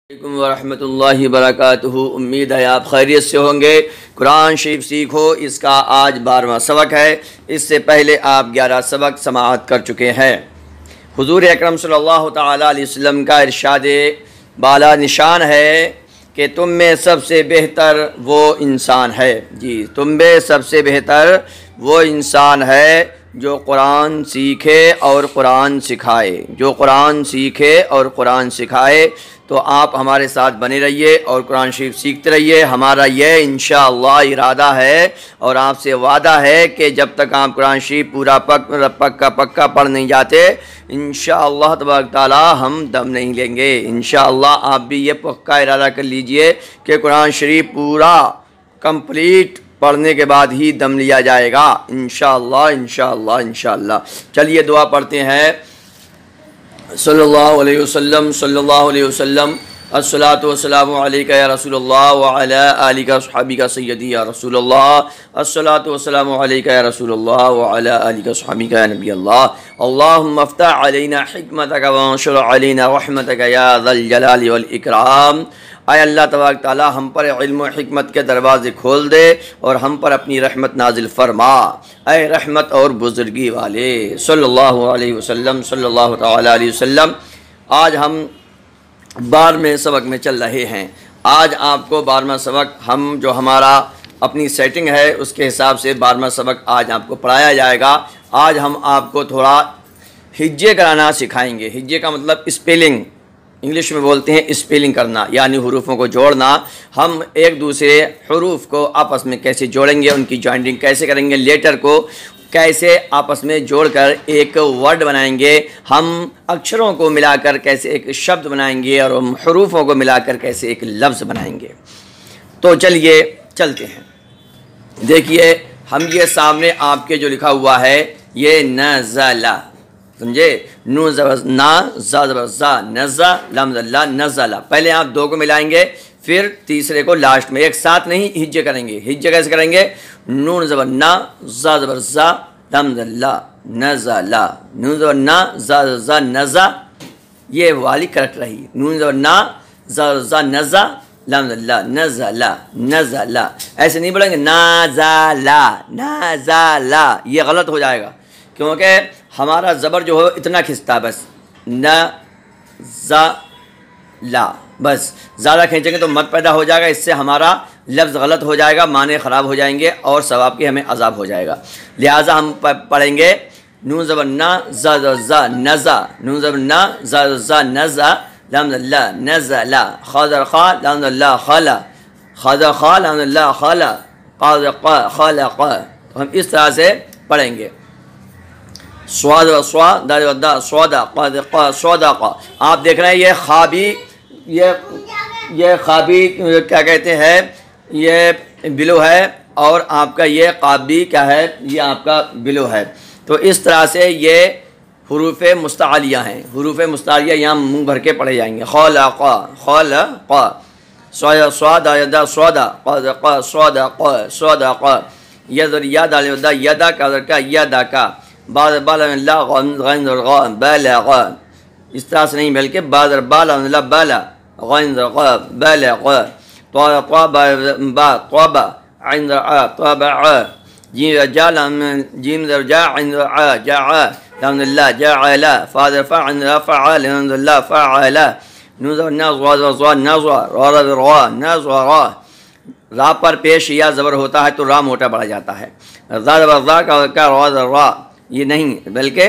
अस्सलामुअलैकुम वरहमतुल्लाहि वबरकातुहू। उम्मीद है आप खैरियत से होंगे। कुरान शरीफ सीखो, इसका आज 12वां सबक है। इससे पहले आप 11 सबक समाअत कर चुके हैं। हुज़ूर अकरम सल्लल्लाहु तआला अलैहि वसल्लम का इरशाद बाला निशान है कि तुम में सबसे बेहतर वो इंसान है। जी, तुम में सबसे बेहतर वो इंसान है जो कुरान सीखे और कुरान सिखाए। जो कुरान सीखे और कुरान सिखाए। तो आप हमारे साथ बने रहिए और कुरान शरीफ सीखते रहिए। हमारा यह इंशाअल्लाह इरादा है और आपसे वादा है कि जब तक आप कुरान शरीफ पूरा पक्का पढ़ नहीं जाते, इंशाअल्लाह तबारक ताला हम दम नहीं लेंगे। इंशाअल्लाह आप भी ये पक्का इरादा कर लीजिए कि कुरान शरीफ पूरा कंप्लीट पढ़ने के बाद ही दम लिया जाएगा। इंशाअल्लाह इंशाअल्लाह इंशाअल्लाह। चलिए दुआ पढ़ते हैं। सल्लल्लाहु अलैहि वसल्लम सल्लल्लाहु अलैहि वसल्लम अस्सलातु वस्सलामु अलैका या रसूलल्लाह व अला आलिका वस्हबिका सय्यदी या रसूलल्लाह। अस्सलातु वस्सलामु अलैका या रसूलल्लाह व अला आलिका वस्हबिका या नबी अल्लाह। अल्लाहुम्मा अफ्तह अलैना हिकमतका व अंशुर अलैना रहमतका या ज़ल जलाली वल इकराम। आय अल्लाह तबारक ताला हम पर इल्म व हिकमत के दरवाज़े खोल दे और हम पर अपनी रहमत नाजिल फरमा। ऐ रहमत और बुजुर्गी वाले सल्लल्लाहु अलैहि वसल्लम सल्लल्लाहु तआला अलैहि वसल्लम। आज हम 12वें सबक में चल रहे हैं। आज आपको 12वां सबक हम जो हमारा अपनी सेटिंग है उसके हिसाब से 12वां सबक आज आपको पढ़ाया जाएगा। आज हम आपको थोड़ा हिज्जे कराना सिखाएंगे। हिज्जे का मतलब स्पेलिंग, इंग्लिश में बोलते हैं स्पेलिंग करना, यानी हुरूफों को जोड़ना। हम एक दूसरे हुरूफ को आपस में कैसे जोड़ेंगे, उनकी जॉइंटिंग कैसे करेंगे, लेटर को कैसे आपस में जोड़कर एक वर्ड बनाएंगे, हम अक्षरों को मिलाकर कैसे एक शब्द बनाएंगे और हम हुरूफों को मिलाकर कैसे एक लफ्ज़ बनाएंगे। तो चलिए चलते हैं। देखिए हम ये सामने आपके जो लिखा हुआ है ये नज़ला, समझे, नू ज़बर ना, ज़ा ज़बर ज़ा, नज़ा लम ज़ल्ला नज़ला। पहले आप दो को मिलाएंगे, फिर तीसरे को लास्ट में, एक साथ नहीं हिज्जे करेंगे। हिज्जे कैसे करेंगे? नून ज़बर ना, ज़ा ज़बर ज़ा, लम ज़ल्ला नज़ला, नून ज़बर ना, ज़ा ज़बर ज़ा, नज़ा। ये वाली करेक्ट रही। नून ज़बर ना, ज़ा ज़बर ज़ा, नज़ा लम ज़ल्ला नज़ला नज़ला। ऐसे नहीं बोलेंगे नज़ला नज़ला, ये गलत हो जाएगा क्योंकि हमारा ज़बर जो है इतना खिंचता है, बस न ज़ा ला, बस ज़्यादा खींचेंगे तो मत पैदा हो जाएगा, इससे हमारा लफ्ज़ गलत हो जाएगा, माने ख़राब हो जाएंगे और सवाब की हमें अज़ाब हो जाएगा। लिहाजा हम पढ़ेंगे नून ज़बर ना, ज़ा ज़बर ज़ा, नज़ा, नून ज़बर ना, ज़ा ज़बर ज़ा, नज़ा लम ज़ल्ला नज़ला, खा ज़र खा लम ज़ल्ला खला, खा ज़र खा लम ज़ल्ला खला, क़ा ज़र क़ा खला क़ा। तो हम इस तरह से पढ़ेंगे। स्वाद स्वा दा सौदा क़ा सौदा क़ा। आप देख रहे हैं ये खाबी, ये खाबी क्या कहते हैं, ये बिलो है और आपका ये काबी क्या है, ये आपका बिलो है। तो इस तरह से ये हुरूफ मुस्तालिया हैं। हुरूफ मुस्तालिया यहाँ मुँह भर के पढ़े जाएंगे। खौला क़ा खौला क़ा, स्वादा स्वादा यदा सौदा क़ा सौदा क़ा सौदा क़ा, यदर यादा यदा का यदा का, बादर बाला बाला, इस तरह से नहीं बल्कि बादर बाला बाला रा पर पेश या ज़बर होता है तो रा मोटा बढ़ा जाता है। रा का ये नहीं बल्कि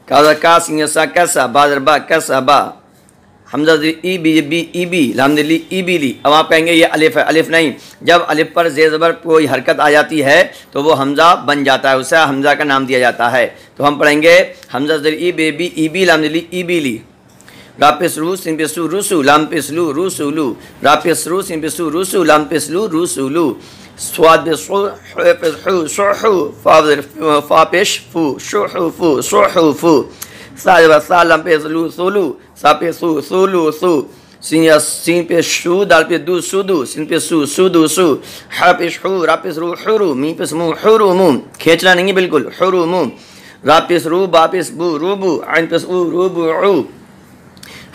का सिंह सा कैसा बादर बा कैसा बा, हमजा ई बी लामदली ई बीली। अब आप कहेंगे ये अलिफ है, अलिफ नहीं। जब अलिफ पर ज़ेर ज़बर कोई हरकत आ जाती है तो वो हमजा बन जाता है, उसे हमजा का नाम दिया जाता है। तो हम पढ़ेंगे हमजा ई बेबी ई बी लामदली ई बीली, रापिस रू सिन पिसू रूसू लाम पिसलू रूसुलू, रापिस रू सिन पिसू रूसू लाम पिसलू रूसुलू, स्वाद फापिश फू शोहू शोहू, सालम पे सलू सोलू, सा पे सू सोलू सू, सीन पे शू, दाल पे दू सुदू, सिन पे सू सुदू सू, हा पे शू, रा पे रू हुरू, मी पे मू हुरू मू, खींचना नहीं बिल्कुल, हुरू मू, रा पेश रू बा पेश बू रूबू आइन पेश ऊ रूबू ऊ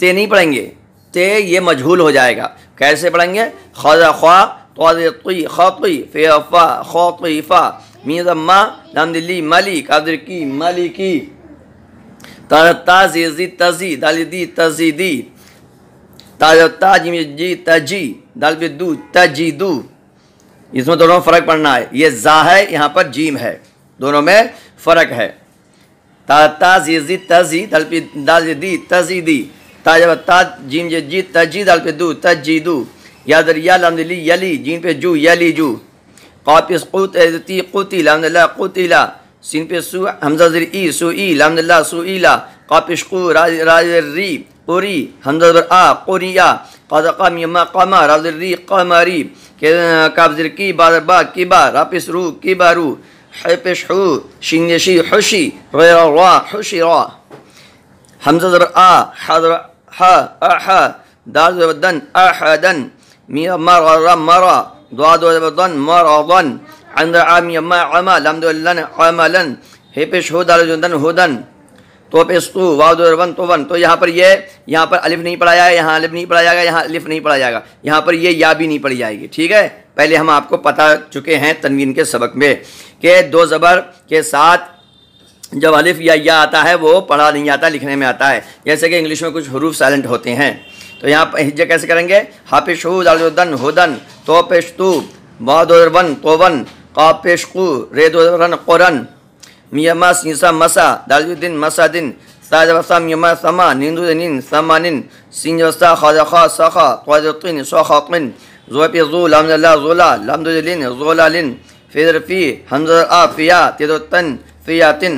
ते नहीं पढ़ेंगे, ते ये मजहूल हो जाएगा। कैसे पढ़ेंगे? खज़ ख्वा तोज़ तुई खतुई फे फा खतुइफा मीज़म्मा लमदिली मली कादिर की मली की ताज़ी तज़ी दालिदी तज़ीदी ताजी तजी दालबिदू तजीदू। इसमें दोनों में फ़र्क पड़ना है। ये जा है, यहाँ पर जीम है, दोनों में फ़र्क है। ताज़ी तज़ी दालबिदी तज़ीदी ताजब ताज जीम जे जी तजी दालबिदू तजीदू यादरिया लमदिली यली जीन पे जू यली जू कापिस क़ुती क़ुती लमदिल्ला क़ुतिला सीन पे सु हमज़ा ज़िर ई सु ई लमदिल्ला सुईला कापिश क़ु राज़री क़ुरी हमज़ा ज़िर आ क़ुरिया क़ज़क़ा मियमा क़मा राज़री क़मरी काफ ज़िर की बा किबा रापिस रू किबारू हपेश हु शिंगशी हुशी रा हुशिरा हमज़ा ज़िर आ हज़र हा अहा दाल दन अहदन मिया मरा मरा द्वादन मरादन अंदर आमिया अमा लमदुल्लन अमलन हे पेश हो दाल हुदन तो पेश तू वादन तो वन। तो यहाँ पर अलिफ नहीं पढ़ा जाएगा, यहाँ अलिफ नहीं पढ़ा जाएगा, यहाँ अलिफ नहीं पढ़ा जाएगा, यहाँ पर ये या भी नहीं पढ़ी जाएगी। ठीक है, पहले हम आपको पता चुके हैं तनवीन के सबक में कि दो ज़बर के साथ जब अलिफ या आता है वो पढ़ा नहीं आता, लिखने में आता है। जैसे कि इंग्लिश में कुछ हरूफ साइलेंट होते हैं। तो यहाँ पर हिज्जा कैसे करेंगे? हाफिश दालदन हुदन तो पेश तू बादन तोवन कापेश कु रेदन कुरन मियमा सीसा मसा दालुद्दीन मसादिन साजवसा मियमा समा निंदुदीन समानिन सिंजवसा खाजा सखा क़ादिन सखातिन ज़ुफ़िज़ु लमदल्ला ज़ुला लमदुलिन ज़ुलालिन फ़िरफ़ी हमज़ा आफ़िया तिदतन फ़ियातिन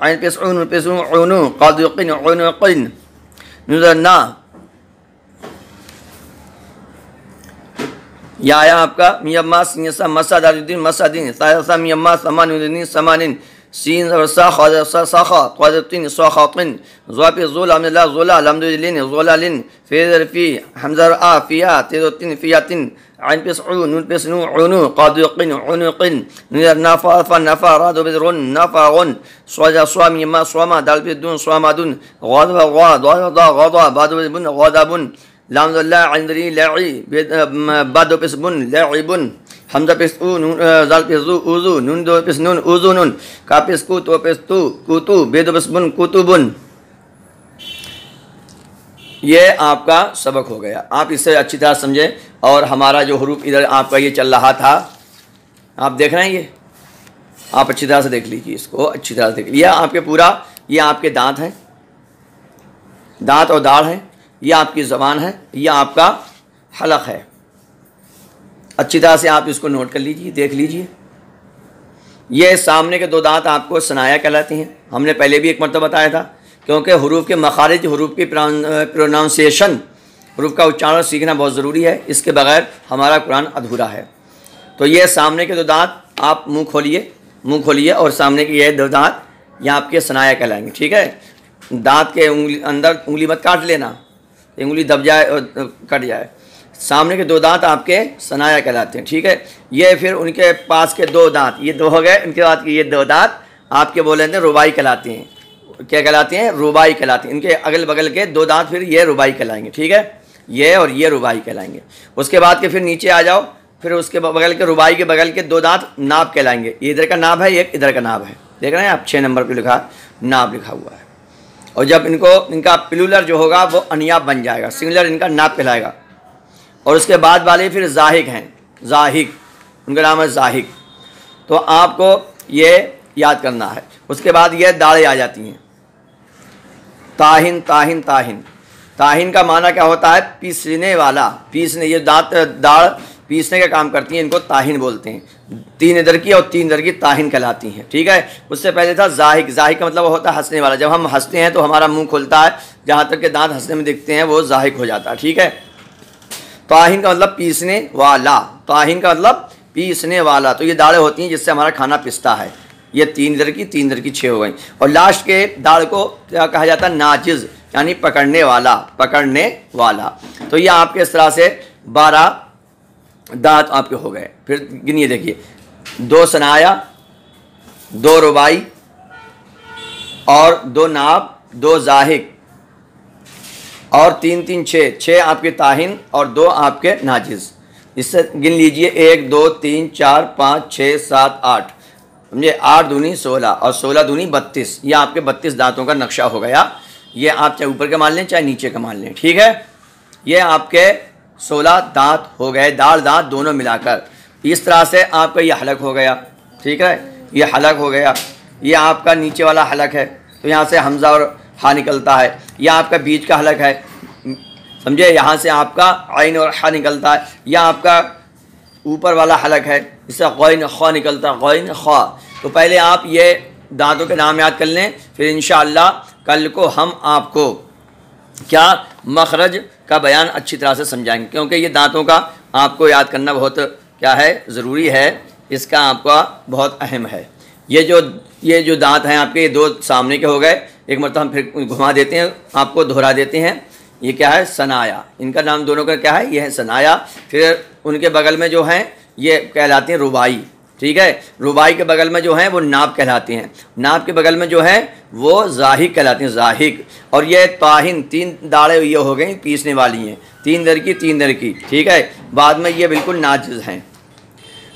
आइन पेशउन पेशउनु क़ादिक़िन उनुक़िन नुज़न्ना। या आया आपका मियम्मा सिंसा मसा दालुद्दीन मसादिन सायसा मियम्मा समानुद्दीन समानिन सीन सा खाजा सखा क़ादिन सखातिन ज़ुफ़िज़ु लमदल्ला ज़ुला लमदुलिन ज़ुलालिन फ़िरफ़ी हमज़ा आफ़िया तिदतन फ़ियातिन आइन पेशउ नून पेशनु उनु क़ादिक़िन उनुक़िन नफ़ा नफ़ा रादु बिज़रुन नफ़ाउन स्वाजा स्वामियम्मा स्वामा दालबिदुन स्वामादुन ग़ादबा ग़ादा ग़ादा बादुबिन ग़ादाबुन लमदल्ला इंदरी लई बादु पेशबुन लईबुन हमज़ा पेशउ ज़ाल पेशु उज़ु नून दो पेशनुन उज़ुनुन का पेशकु तो पेशतु कुतु बेदु पेशबुन कुतुबुन। ये आपका सबक हो गया, आप इसे अच्छी तरह समझें। और हमारा जो हरूफ इधर आपका ये चल रहा था, आप देख रहे हैं, ये आप अच्छी तरह से देख लीजिए, इसको अच्छी तरह से देख लीजिए। आपके पूरा ये आपके दांत हैं, दांत और दाढ़ है, ये आपकी ज़बान है, ये आपका हलक है। अच्छी तरह से आप इसको नोट कर लीजिए, देख लीजिए। ये सामने के दो दांत आपको सनाया कहलाते हैं। हमने पहले भी एक मरतबा बताया था, क्योंकि हरूफ के मखारिज, हरूफ की प्रोनाउंसिएशन, हरूफ का उच्चारण सीखना बहुत ज़रूरी है। इसके बगैर हमारा कुरान अधूरा है। तो ये सामने के दो दांत, आप मुंह खोलिए और सामने के ये दो दांत यहाँ आपके सनाया कहलाएंगे। ठीक है, दांत के अंदर उंगली मत काट लेना, उंगली दब जाए और कट जाए। सामने के दो दांत आपके सनाया कहलाते हैं। ठीक है, ये फिर उनके पास के दो दांत, ये दो हो गए। इनके बाद के ये दो दांत आपके बोले थे रुबाई कहलाते हैं। क्या कहलाते हैं? रुबाई कहलाते हैं। इनके अगल बगल के दो दांत फिर ये रुबाई कहलाएंगे। ठीक है, ये और ये रुबाई कहलाएंगे। उसके बाद के फिर नीचे आ जाओ, फिर उसके बगल के रुबाई के बगल के दो दांत नाब कहलाएंगे। ये इधर का नाब है, एक इधर का नाब है। देख रहे हैं आप, 6 नंबर पर लिखा नाब लिखा हुआ है। और जब इनका प्लूरल जो होगा वो अनियाब बन जाएगा, सिंगुलर इनका नाब कहलाएगा। और उसके बाद वाले फिर जाहिक हैं, जाहिक, उनका नाम है जाहिक। तो आपको ये याद करना है। उसके बाद ये दाढ़ें आ जाती हैं, ताहिन ताहिन ताहिन। ताहिन का माना क्या होता है? पीसने वाला, पीसने। ये दाढ़ पीसने का काम करती हैं, इनको ताहिन बोलते हैं। 3 इधर की और 3 इधर की ताहिन कहलाती हैं। ठीक है, उससे पहले था जाहिक। जाहिक का मतलब होता है हंसने वाला। जब हम हंसते हैं तो हमारा मुंह खुलता है, जहाँ तक के दांत हंसने में दिखते हैं वो जाहिक हो जाता है। ठीक है, ताहिन का मतलब पीसने वाला, ताहिन का मतलब पीसने वाला। तो ये दाढ़ें होती हैं जिससे हमारा खाना पिसता है। ये 3 इधर की 3 इधर की 6 हो गई। और लास्ट के दाढ़ को क्या कहा जाता है? नाजिज़, यानी पकड़ने वाला, पकड़ने वाला। तो ये आपके इस तरह से 12 दांत आपके हो गए। फिर गिनिए, देखिए 2 सनाया, 2 रुबाई और 2 नाब, 2 जाहिक और 3 3 6 आपके ताहिन और 2 आपके नाजिज़। इससे गिन लीजिए 1 2 3 4 5 6 7 8, समझे, 8 दूनी 16 और 16 दूनी 32। ये आपके 32 दांतों का नक्शा हो गया। ये आप चाहे ऊपर के मान लें चाहे नीचे के मान लें, ठीक है। ये आपके 16 दांत हो गए, दाढ़ दांत दोनों मिलाकर। इस तरह से आपका ये हलक हो गया, ठीक है, ये हलक हो गया। ये आपका नीचे वाला हलक है, तो यहाँ से हमज़ा और हा निकलता है। यह आपका बीच का हलक है, समझे, यहाँ से आपका आइन और हा निकलता है। यह आपका ऊपर वाला हलक है, इससे गौइन ख़ा निकलता है, गौइन ख़ा। तो पहले आप ये दांतों के नाम याद कर लें, फिर इंशाअल्लाह कल को हम आपको क्या मखरज का बयान अच्छी तरह से समझाएंगे, क्योंकि ये दांतों का आपको याद करना बहुत क्या है, ज़रूरी है, इसका आपका बहुत अहम है। ये जो दांत हैं आपके, ये 2 सामने के हो गए। एक मरतबा हम फिर घुमा देते हैं, आपको दोहरा देते हैं। ये क्या है, सनाया, इनका नाम दोनों का क्या है, ये है सनाया। फिर उनके बगल में जो हैं ये कहलाते हैं रुबाई, ठीक है। रुबाई के बगल में जो हैं वो नाब कहलाते हैं, नाब के बगल में जो है वो जाहिक कहलाते हैं, जाहिक। और ये ताहिन, 3 दाढ़ें ये हो गई पीसने वाली हैं, 3 दर की 3 दर की, ठीक है। बाद में ये बिल्कुल नाजिज़ हैं।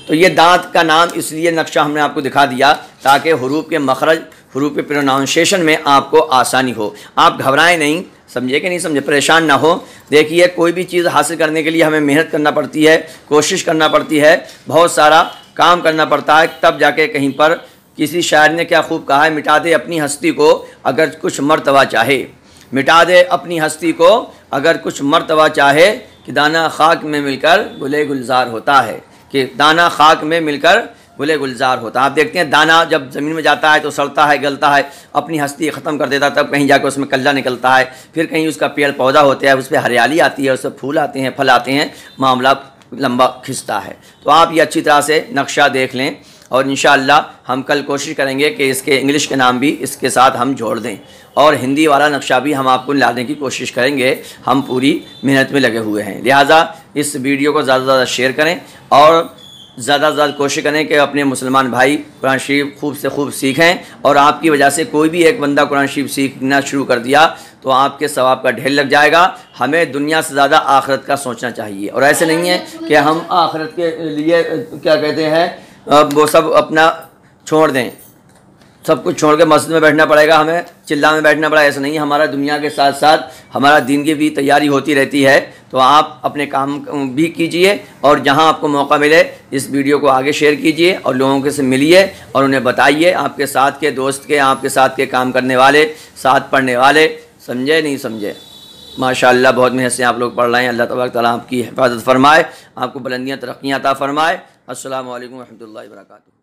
तो ये दांत का नाम इसलिए नक्शा हमने आपको दिखा दिया ताकि हुरूफ के मखरज, हुरूफ के प्रोनाउंसिएशन में आपको आसानी हो। आप घबराएं नहीं, समझे कि नहीं समझे, परेशान ना हो। देखिए कोई भी चीज़ हासिल करने के लिए हमें मेहनत करना पड़ती है, कोशिश करना पड़ती है, बहुत सारा काम करना पड़ता है, तब जाके कहीं पर। किसी शायर ने क्या खूब कहा है, मिटा दे अपनी हस्ती को अगर कुछ मर्तबा चाहे, मिटा दे अपनी हस्ती को अगर कुछ मर्तबा चाहे, कि दाना खाक में मिलकर गुले गुलजार होता है, कि दाना खाक में मिलकर गुले गुलजार होता है। आप देखते हैं दाना जब ज़मीन में जाता है तो सड़ता है, गलता है, अपनी हस्ती ख़त्म कर देता है, तब कहीं जाकर उसमें कल्ला निकलता है, फिर कहीं उसका पेड़ पौधा होता है, उस पर हरियाली आती है, उस पर फूल आते हैं, फल आते हैं, मामला लंबा खिंचता है। तो आप ये अच्छी तरह से नक्शा देख लें, और इंशाअल्लाह हम कल कोशिश करेंगे कि इसके इंग्लिश के नाम भी इसके साथ हम जोड़ दें, और हिंदी वाला नक्शा भी हम आपको लाने की कोशिश करेंगे। हम पूरी मेहनत में लगे हुए हैं, लिहाजा इस वीडियो को ज़्यादा से ज़्यादा शेयर करें और ज़्यादा से ज़्यादा कोशिश करें कि अपने मुसलमान भाई कुरान शरीफ खूब से खूब सीखें। और आपकी वजह से कोई भी एक बंदा कुरान शरीफ सीखना शुरू कर दिया तो आपके सवाब का ढेर लग जाएगा। हमें दुनिया से ज़्यादा आखिरत का सोचना चाहिए, और ऐसे नहीं है कि हम आखिरत के लिए क्या कहते हैं वो सब अपना छोड़ दें, सब कुछ छोड़ के मस्जिद में बैठना पड़ेगा, हमें चिल्ला में बैठना पड़ेगा, ऐसा नहीं है। हमारा दुनिया के साथ साथ हमारा दीन की भी तैयारी होती रहती है। तो आप अपने काम भी कीजिए, और जहां आपको मौका मिले इस वीडियो को आगे शेयर कीजिए और लोगों के से मिलिए और उन्हें बताइए, आपके साथ के दोस्त के, आपके साथ के काम करने वाले, साथ पढ़ने वाले, समझे नहीं समझे। माशाअल्लाह बहुत मेहनत से आप लोग पढ़ रहे हैं। अल्लाह तबारक तआला आपकी हिफाजत फरमाए, आपको बुलंदियाँ तरक्कियाँ अता फरमाए। अस्सलामु अलैकुम व रहमतुल्लाहि व बरकातुहू।